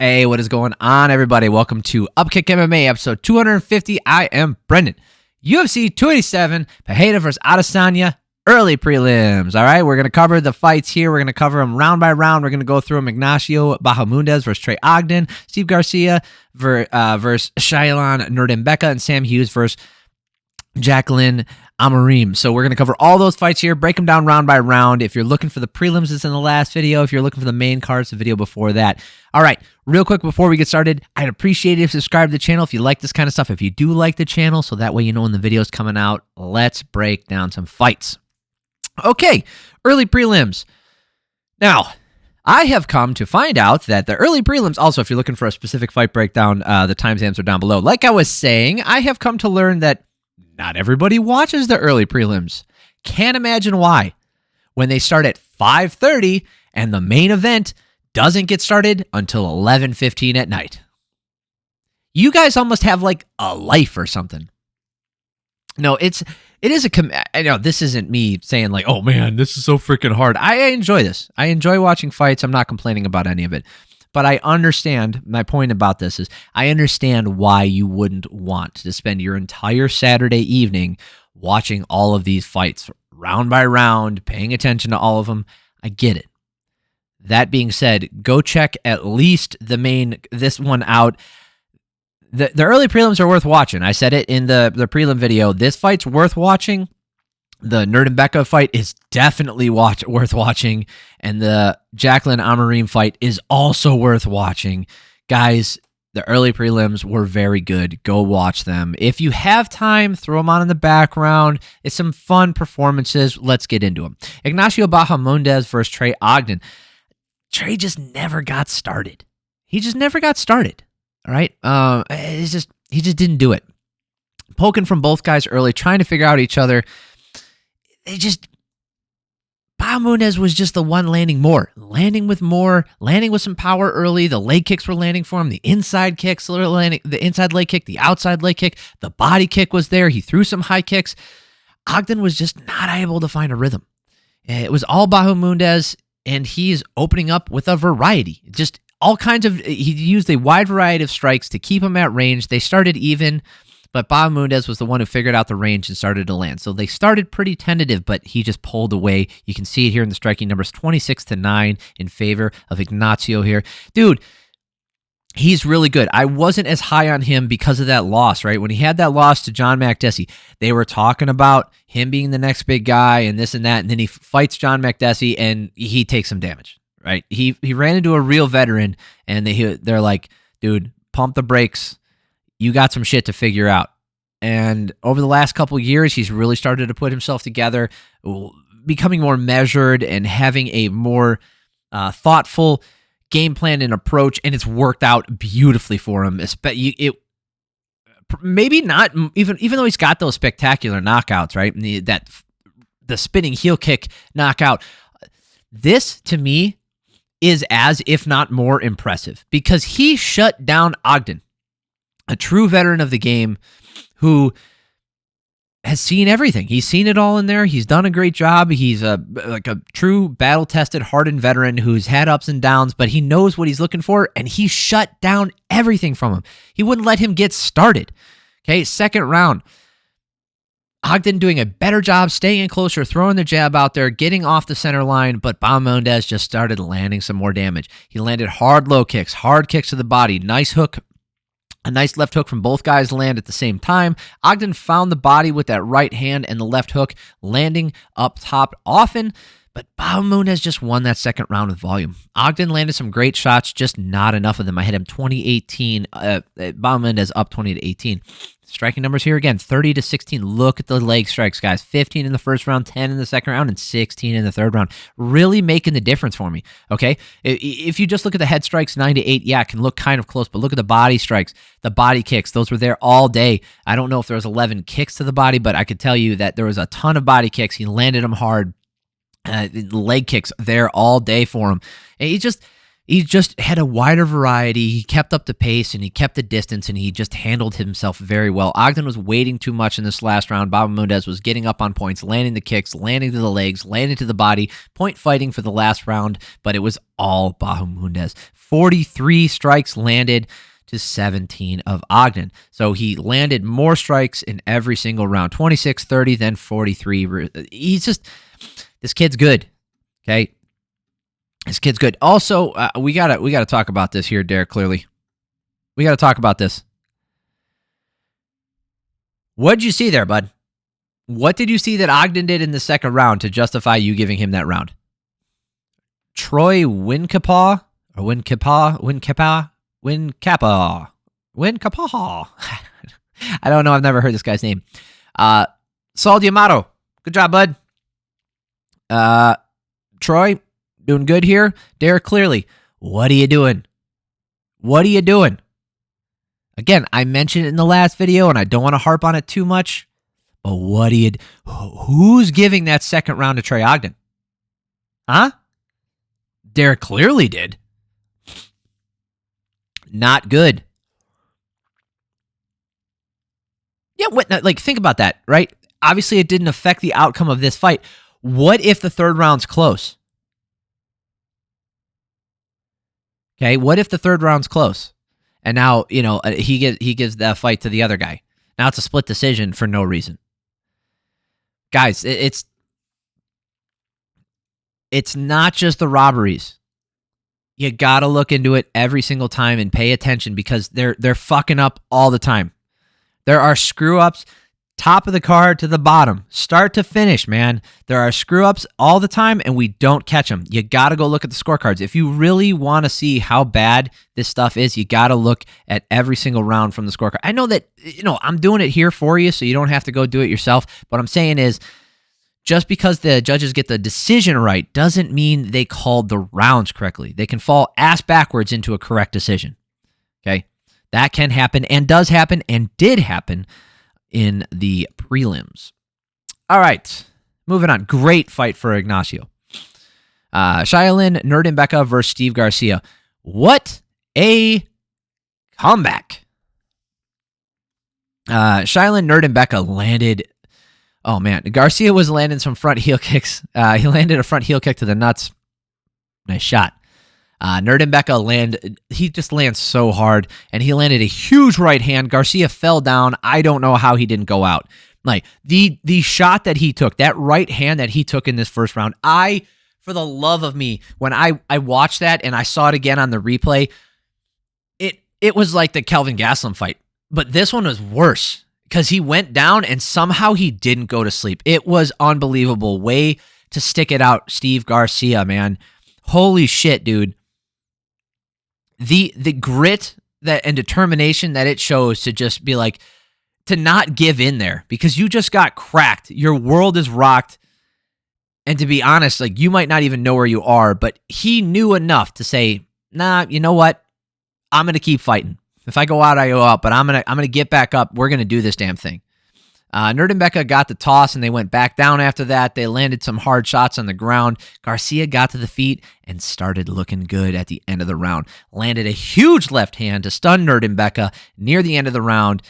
Hey, what is going on, everybody? Welcome to Upkick MMA, episode 250. I am Brendan. UFC 287, Pereira versus Adesanya, early prelims. All right, we're going to cover the fights here. We're going to cover them round by round. We're going to go through them. Ignacio, Bahamondes versus Trey, Ogden, Steve Garcia versus Shayilan, Nuerdanbieke, and Sam Hughes versus Jaqueline, Amorim. So we're going to cover all those fights here, break them down round by round. If you're looking for the prelims, it's in the last video. If you're looking for the main cards, the video before that. All right, real quick before we get started, I'd appreciate it if you subscribe to the channel if you like this kind of stuff. If you do like the channel, so that way you know when the video's coming out. Let's break down some fights. Okay, early prelims. Now, I have come to find out that the early prelims, also if you're looking for a specific fight breakdown, the timestamps are down below. Like I was saying, I have come to learn that not everybody watches the early prelims. Can't imagine why. When they start at 5:30 and the main event doesn't get started until 11:15 at night. You guys almost have like a life or something. No, it is I know this isn't me saying like, oh man, this is so freaking hard. I enjoy this. I enjoy watching fights. I'm not complaining about any of it. But I understand, my point about this is, I understand why you wouldn't want to spend your entire Saturday evening watching all of these fights, round by round, paying attention to all of them. I get it. That being said, go check at least this one out. The early prelims are worth watching. I said it in the prelim video. This fight's worth watching. The Nuerdanbieke fight is definitely worth watching, and the Jaqueline Amorim fight is also worth watching. Guys, the early prelims were very good. Go watch them. If you have time, throw them on in the background. It's some fun performances. Let's get into them. Ignacio Bahamondes versus Trey, Ogden. Trey just never got started. He just never got started. All right? He just didn't do it. Poking from both guys early, trying to figure out each other. Bahamondes was just the one landing with some power early. The leg kicks were landing for him. The inside kicks were landing, the inside leg kick, the outside leg kick, the body kick was there. He threw some high kicks. Ogden was just not able to find a rhythm. It was all Bahamondes, and he's opening up with a variety. Just all kinds of, he used a wide variety of strikes to keep him at range. They started even, but Bahamondes was the one who figured out the range and started to land. So they started pretty tentative, but he just pulled away. You can see it here in the striking numbers, 26-9 in favor of Ignacio here. Dude, he's really good. I wasn't as high on him because of that loss, right? When he had that loss to John Makdessi, they were talking about him being the next big guy and this and that, and then he fights John Makdessi and he takes some damage, right? He ran into a real veteran, and they're like, dude, pump the brakes. You got some shit to figure out. And over the last couple of years, he's really started to put himself together, becoming more measured and having a more thoughtful game plan and approach, and it's worked out beautifully for him. Maybe not, even though he's got those spectacular knockouts, right? The spinning heel kick knockout. This, to me, is as, if not more, impressive because he shut down Ogden, a true veteran of the game who has seen everything. He's seen it all in there. He's done a great job. He's a true battle-tested, hardened veteran who's had ups and downs, but he knows what he's looking for, and he shut down everything from him. He wouldn't let him get started. Okay, second round. Ogden doing a better job, staying in closer, throwing the jab out there, getting off the center line, but Bahamondes just started landing some more damage. He landed hard low kicks, hard kicks to the body, nice hook. A nice left hook from both guys land at the same time. Ogden found the body with that right hand and the left hook landing up top often, but Bahamondes just won that second round with volume. Ogden landed some great shots, just not enough of them. I hit him 20-18. Bahamondes up 20-18. Striking numbers here again, 30-16. Look at the leg strikes, guys. 15 in the first round, 10 in the second round, and 16 in the third round. Really making the difference for me, okay? If you just look at the head strikes, 9-8, yeah, it can look kind of close, but look at the body strikes, the body kicks. Those were there all day. I don't know if there was 11 kicks to the body, but I could tell you that there was a ton of body kicks. He landed them hard. Leg kicks there all day for him. And he just had a wider variety. He kept up the pace and he kept the distance and he just handled himself very well. Ogden was waiting too much in this last round. Bahamondes was getting up on points, landing the kicks, landing to the legs, landing to the body, point fighting for the last round, but it was all Bahamondes. 43 strikes landed to 17 of Ogden. So he landed more strikes in every single round, 26, 30, then 43. He's just, this kid's good, okay? This kid's good. Also, we gotta talk about this here, Derek, clearly. We got to talk about this. What'd you see there, bud? What did you see that Ogden did in the second round to justify you giving him that round? Troy Wincapa? Or Wincapa? I don't know. I've never heard this guy's name. Saul D'Amato. Good job, bud. Troy, doing good here. Derek, clearly, what are you doing? What are you doing? Again, I mentioned it in the last video, and I don't want to harp on it too much, but what do you... Who's giving that second round to Trey Ogden? Huh? Derek clearly did. Not good. Yeah, think about that, right? Obviously, it didn't affect the outcome of this fight. What if the third round's close? Okay, what if the third round's close? And now, he gives that fight to the other guy. Now it's a split decision for no reason. Guys, it's not just the robberies. You got to look into it every single time and pay attention because they're fucking up all the time. There are screw-ups, top of the card to the bottom, start to finish, man. There are screw-ups all the time, and we don't catch them. You got to go look at the scorecards. If you really want to see how bad this stuff is, you got to look at every single round from the scorecard. I know that, I'm doing it here for you, so you don't have to go do it yourself. What I'm saying is, just because the judges get the decision right doesn't mean they called the rounds correctly. They can fall ass backwards into a correct decision. Okay? That can happen and does happen and did happen in the prelims. All right, moving on. Great fight for Ignacio. Shayilan Nuerdanbieke versus Steve Garcia. What a comeback. Shayilan Nuerdanbieke landed... Oh, man. Garcia was landing some front heel kicks. He landed a front heel kick to the nuts. Nice shot. Nuerdanbieke he just lands so hard, and he landed a huge right hand. Garcia fell down. I don't know how he didn't go out. Like, the shot that he took, that right hand that he took in this first round, for the love of me, when I watched that and I saw it again on the replay, it was like the Kelvin Gastelum fight. But this one was worse because he went down and somehow he didn't go to sleep. It was unbelievable. Way to stick it out, Steve Garcia, man. Holy shit, dude. The grit and determination that it shows to just be like, to not give in there because you just got cracked. Your world is rocked. And to be honest, like, you might not even know where you are, but he knew enough to say, nah, you know what? I'm going to keep fighting. If I go out, I go out, but I'm going to get back up. We're going to do this damn thing. Nuerdanbieke got the toss, and they went back down after that. They landed some hard shots on the ground. Garcia got to the feet and started looking good at the end of the round. Landed a huge left hand to stun Nuerdanbieke near the end of the round.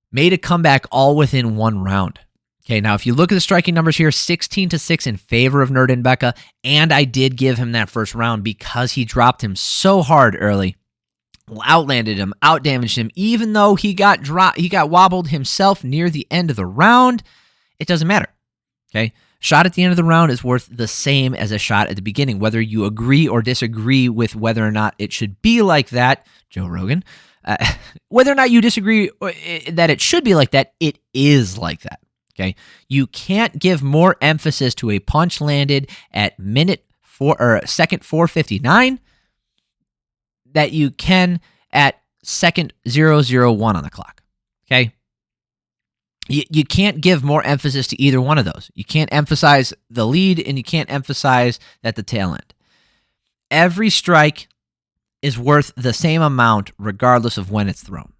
Made a comeback all within one round. Okay, now if you look at the striking numbers here, 16-6 in favor of Nuerdanbieke, and I did give him that first round because he dropped him so hard early. Outlanded him, outdamaged him, even though he got wobbled himself near the end of the round. It doesn't matter. Okay? Shot at the end of the round is worth the same as a shot at the beginning, whether you agree or disagree with whether or not it should be like that, Joe Rogan. Whether or not you disagree that it should be like that, it is like that. Okay? You can't give more emphasis to a punch landed at second 4:59 that you can at second 0:01 on the clock. Okay? You can't give more emphasis to either one of those. You can't emphasize the lead, and you can't emphasize at the tail end. Every strike is worth the same amount regardless of when it's thrown.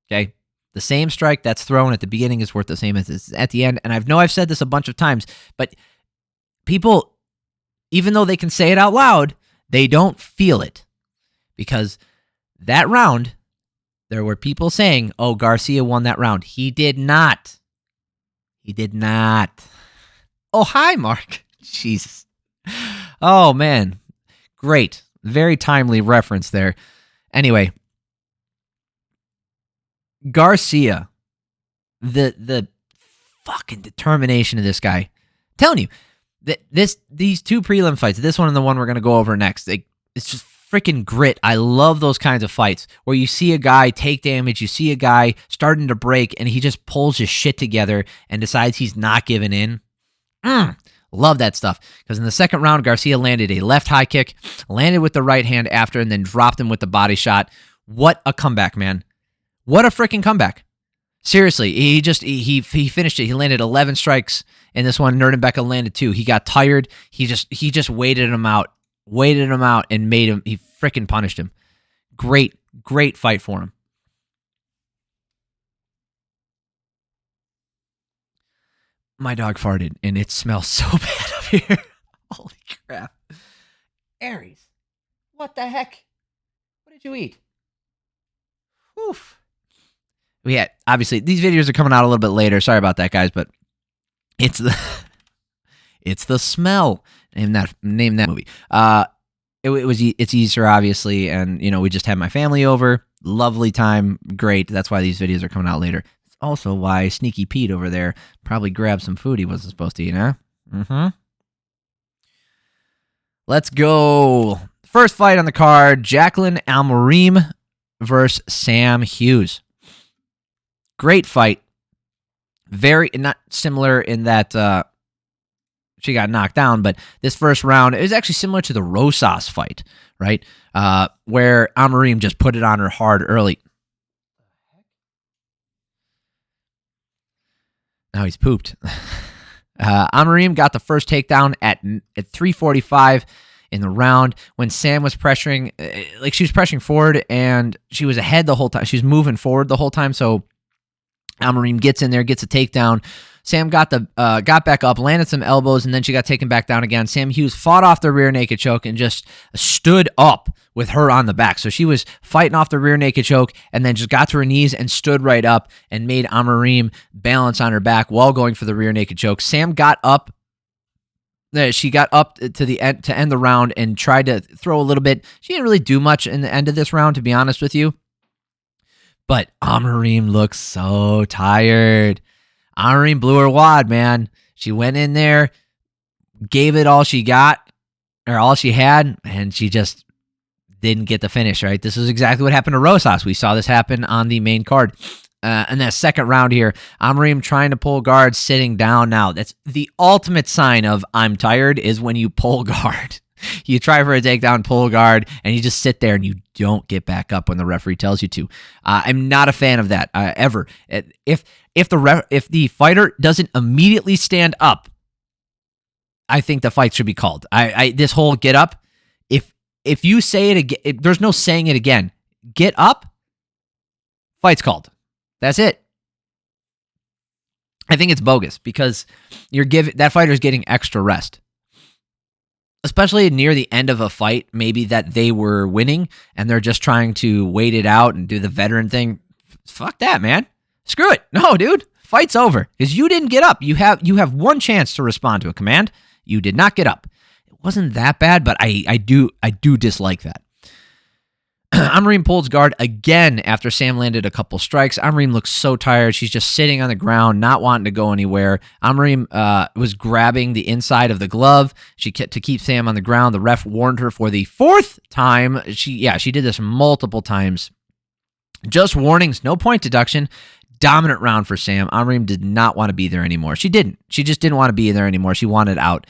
Okay? The same strike that's thrown at the beginning is worth the same as it's at the end. And I've said this a bunch of times, but people, even though they can say it out loud, they don't feel it. Because that round, there were people saying, oh, Garcia won that round. He did not. He did not. Oh, hi, Mark. Jesus. Oh, man. Great. Very timely reference there. Anyway, Garcia, the fucking determination of this guy. I'm telling you, these two prelim fights, this one and the one we're going to go over next, it's just freaking grit. I love those kinds of fights where you see a guy take damage, you see a guy starting to break, and he just pulls his shit together and decides he's not giving in. Love that stuff. Because in the second round, Garcia landed a left high kick, landed with the right hand after, and then dropped him with the body shot. What a comeback, man. What a freaking comeback. Seriously, he finished it. He landed 11 strikes in this one. Nuerdanbieke landed 2. He got tired. He just waited him out and made him, he freaking punished him. Great fight for him. My dog farted, and it smells so bad up here. Holy crap. Aries, what the heck? What did you eat? Oof. Obviously, these videos are coming out a little bit later. Sorry about that, guys, but it's the smell. Name that movie. It's Easter, obviously, and we just had my family over. Lovely time, great. That's why these videos are coming out later. It's also why Sneaky Pete over there probably grabbed some food he wasn't supposed to eat, huh? Let's go. First fight on the card: Jaqueline Amorim versus Sam Hughes. Great fight. Very not similar in that she got knocked down, but this first round is actually similar to the Rosas fight, right? Where Amorim just put it on her hard early. Now he's pooped. Amorim got the first takedown at 3:45 in the round when Sam was pressuring, she was pressuring forward and she was ahead the whole time. She was moving forward the whole time, so Amorim gets in there, gets a takedown. Sam got back up, landed some elbows, and then she got taken back down again. Sam Hughes fought off the rear naked choke and just stood up with her on the back. So she was fighting off the rear naked choke and then just got to her knees and stood right up and made Amorim balance on her back while going for the rear naked choke. Sam got up. She got up to the end to end the round and tried to throw a little bit. She didn't really do much in the end of this round, to be honest with you. But Amorim looks so tired. Amorim blew her wad, man. She went in there, gave it all she got, or all she had, and she just didn't get the finish, right? This is exactly what happened to Rosas. We saw this happen on the main card. And that second round here, Amorim trying to pull guard, sitting down now. That's the ultimate sign of I'm tired is when you pull guard. You try for a takedown, pull guard, and you just sit there and you don't get back up when the referee tells you to. I'm not a fan of that ever. If the fighter doesn't immediately stand up, I think the fight should be called. This whole get up. If you say it again, there's no saying it again. Get up. Fight's called. That's it. I think it's bogus because that fighter's getting extra rest. Especially near the end of a fight, maybe that they were winning and they're just trying to wait it out and do the veteran thing. Fuck that, man. Screw it. No, dude. Fight's over because you didn't get up. You have one chance to respond to a command. You did not get up. It wasn't that bad, but I do dislike that. Amorim pulls guard again after Sam landed a couple strikes. Amorim looks so tired. She's just sitting on the ground, not wanting to go anywhere. Amorim was grabbing the inside of the glove to keep Sam on the ground. The ref warned her for the fourth time. She did this multiple times. Just warnings, no point deduction. Dominant round for Sam. Amorim did not want to be there anymore. She didn't. She just didn't want to be there anymore. She wanted out.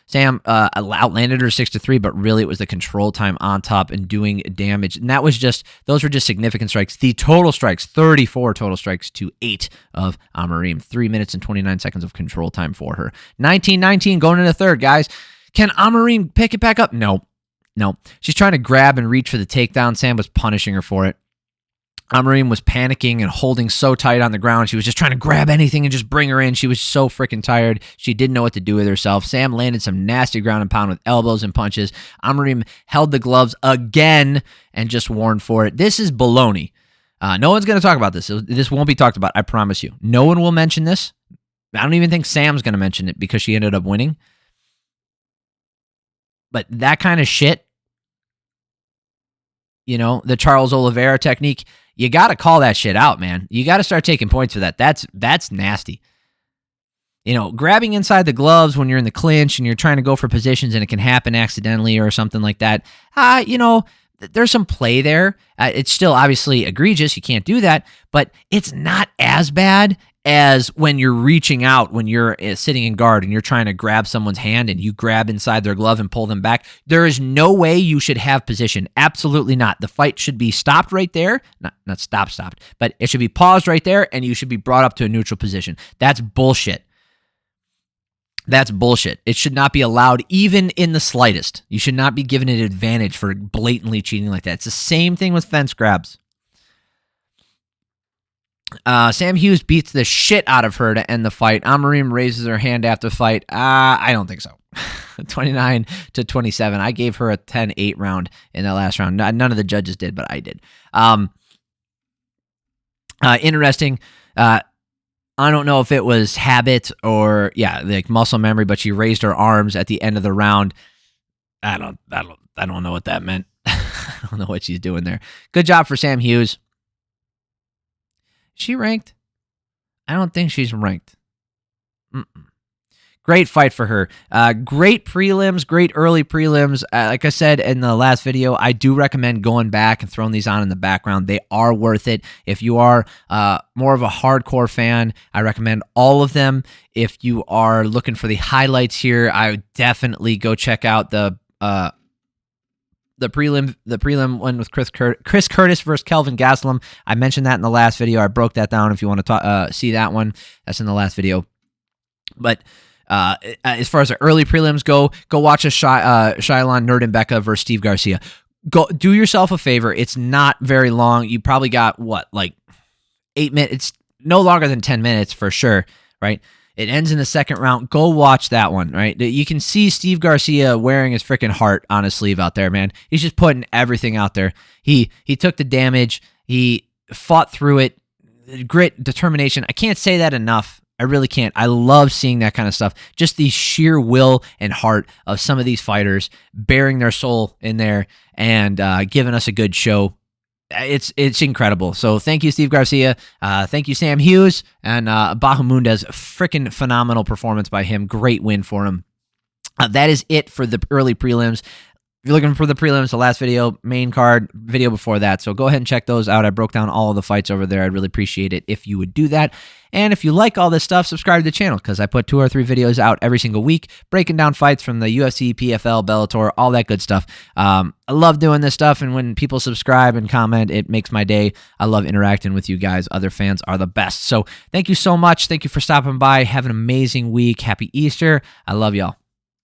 Sam outlanded her 6-3, but really it was the control time on top and doing damage. And those were just significant strikes. The total strikes, 34 total strikes to 8 of Amorim. 3 minutes and 29 seconds of control time for her. 19-19 going into third, guys. Can Amorim pick it back up? No. She's trying to grab and reach for the takedown. Sam was punishing her for it. Amorim was panicking and holding so tight on the ground. She was just trying to grab anything and just bring her in. She was so freaking tired. She didn't know what to do with herself. Sam landed some nasty ground and pound with elbows and punches. Amorim held the gloves again and just warned for it. This is baloney. No one's going to talk about this. This won't be talked about, I promise you. No one will mention this. I don't even think Sam's going to mention it because she ended up winning. But that kind of shit the Charles Oliveira technique, you got to call that shit out, man. You got to start taking points for that. That's nasty. Grabbing inside the gloves when you're in the clinch and you're trying to go for positions and it can happen accidentally or something like that. There's some play there. It's still obviously egregious. You can't do that, but it's not as bad as when you're reaching out, when you're sitting in guard and you're trying to grab someone's hand and you grab inside their glove and pull them back. There is no way you should have position. Absolutely not. The fight should be stopped right there. Not stopped, but it should be paused right there and you should be brought up to a neutral position. That's bullshit. That's bullshit. It should not be allowed even in the slightest. You should not be given an advantage for blatantly cheating like that. It's the same thing with fence grabs. Sam Hughes beats the shit out of her to end the fight. Amorim raises her hand after the fight. I don't think so. 29-27. I gave her a 10-8 round in that last round. None of the judges did, but I did. Interesting. I don't know if it was habit or like muscle memory, but she raised her arms at the end of the round. I don't know what that meant. I don't know what she's doing there. Good job for Sam Hughes. Is she ranked? I don't think she's ranked. Great fight for her. Great prelims, great early prelims. Like I said in the last video, I do recommend going back and throwing these on in the background. They are worth it. If you are more of a hardcore fan, I recommend all of them. If you are looking for the highlights here, I would definitely go check out the prelim one with Chris Curtis versus Kelvin Gastelum. I mentioned that in the last video. I broke that down. If you want to see that one, that's in the last video. But as far as the early prelims go watch a Shayilan Nuerdanbieke versus Steve Garcia. Go do yourself a favor. It's not very long. You probably got 8 minutes. It's no longer than 10 minutes for sure, right? It ends in the second round. Go watch that one, right? You can see Steve Garcia wearing his freaking heart on his sleeve out there, man. He's just putting everything out there. He took the damage. He fought through it. Grit, determination. I can't say that enough. I really can't. I love seeing that kind of stuff. Just the sheer will and heart of some of these fighters bearing their soul in there and giving us a good show. It's incredible. So thank you, Steve Garcia. Thank you, Sam Hughes. And Bahamondes, freaking phenomenal performance by him. Great win for him. That is it for the early prelims. If you're looking for the prelims, the last video, main card, video before that. So go ahead and check those out. I broke down all of the fights over there. I'd really appreciate it if you would do that. And if you like all this stuff, subscribe to the channel because I put 2 or 3 videos out every single week, breaking down fights from the UFC, PFL, Bellator, all that good stuff. I love doing this stuff, and when people subscribe and comment, it makes my day. I love interacting with you guys. Other fans are the best. So thank you so much. Thank you for stopping by. Have an amazing week. Happy Easter. I love y'all.